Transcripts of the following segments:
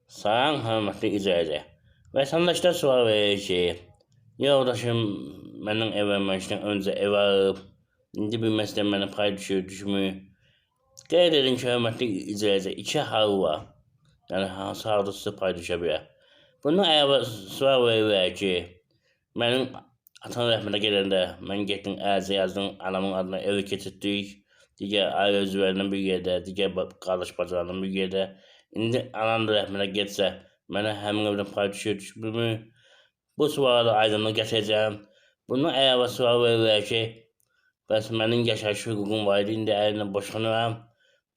Salam, hörmətli icraçı. Vətəndaşlar sual verir ki, yoldaşım məndən evlənməmişdən öncə ev alıb, indi bilməzdən mənə pay düşmür. Qeyd edin ki, hörmətli icraçı, iki hal var. Yəni hansı halda sizə pay düşə bilər. Bundan əlavə sual verirlər ki, mənim atam rəhmətə gedəndə mən getdim ərizə yazdım, anamın adına evi keçirtdik. Digər ailə üzvlərindən bir yerdə, digər qardaş bacılarından bir yerdə. İndi anam da rəhmətə getsə, mənə həmin evdən pay düşmürmü? Bu suala da aydınlıq gətirəcəm. Bundan əlavə sual verirlər ki, bəs mənim yaşayış hüququm var idi, indi əlimlə boşanıram.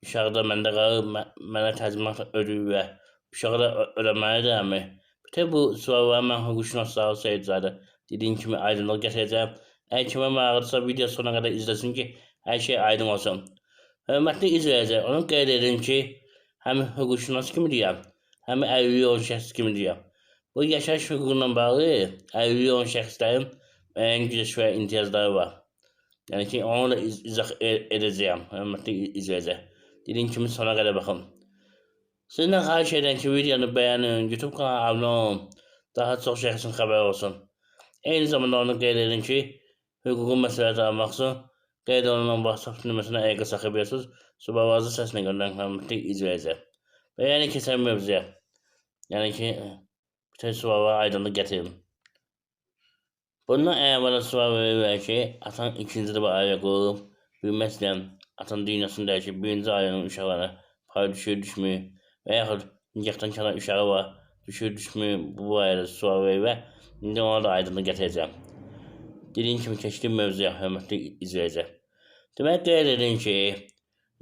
Uşaq da məndə qalıb, mənə təzminat ödəyirlər. Uşağı da ödəməlidirmi? Bütün bu sualları mən hüquqşünaslar seyircilərdə dediyim kimi aydınlıq gətirəcəm. Əgər kimə maraqlıdırsa video sonuna qədər izləsin ki, hər şey aydın olsun. Hörmətli izləyicilər, onu qeyd edin ki, həm hüquqşünas kimi deyəm, həm əlilliyi olan şəxs kimi deyəm. Bu yaşayış hüququyla bağlı əlilliyi olan şəxslərin müəyyən güc və imtiyazları var. Yəni ki, onu da izah edəcəyəm, hörmətli izləyicilər. Dediyim kimi sona qədər baxın. Sizdən xahiş edirəm ki, videonu bəyənin, YouTube kanalına abunə olun, daha çox şəxsin xəbəri olsun. Eyni zamanda onu qeyd edin ki, hüquqi məsələləri almaq üçün qeyd olunan WhatsApp nömrəsinə əlaqə saxlaya bilirsiniz. Subalazı səslə göndərən hörmətli izləyicilər. Və yəni keçən mövzuya. Yəni ki, bütün suallara aydınlıq gətirin. Bundan əvvəl sual verirlər ki, atan ikinci dəfə ailə qurub, bilməzdən atan dünyasını dəyişib, birinci ailənin uşaqlarına pay düşmür və yaxud nikahdan kənar uşağı var, düşmür, bu barədə sual verirlər. İndi ona da aydınlıq gətirəcəm. Dediyim kimi keçdiyim mövzuya, hörmətli izləyicilər. Demək, qeyd edin ki,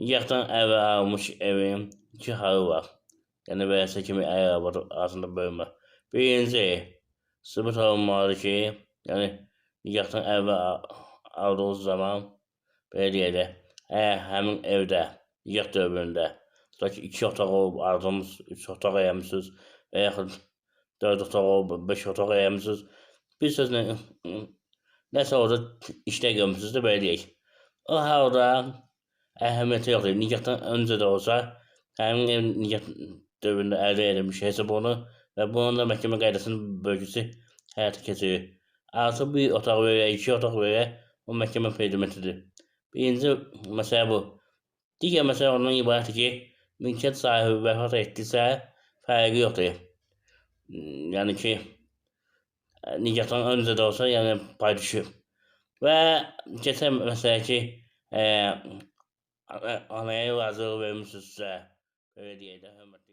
nikahdan əvvəl almış evin iki halı var. Yəni vərəsə kimi əl arasında bölmə. Birinci, sübut olunmalıdır ki, yəni nikahdan əvvəl aldığınız zaman, belə deyək, əgər həmin evdə, nikah dövründə, tutaq ki, 2 otaq olub, arzunuz 3 otaq eləmişsiniz və yaxud 4 otaq olub, 5 otaq eləmişsiniz. Bir sözlə, nəsə orada işlər görmüşsünüz də, belə deyək. O halda əhəmiyyəti yoxdur. Nikahdan öncə də olsa, həmin ev nikah dövründə əldə edilmiş hesab olunur və bunun da məhkəmə qaydasının bölgüsü həyata keçirir. Artıq bir otaq verə, 2 otaq verə, o məhkəmə predimetidir. Birinci məsələ bu. Digər məsələ ondan ibarətdir ki, mülkiyyət sahibi vəfat etdirsə, fərqi yoxdur. Yəni ki, nikahdan öncə də olsa, yəni pay düşür. Və keçən məsələ ki, anaya razılıq vermişsinizsə, belə deyək də, hörmətli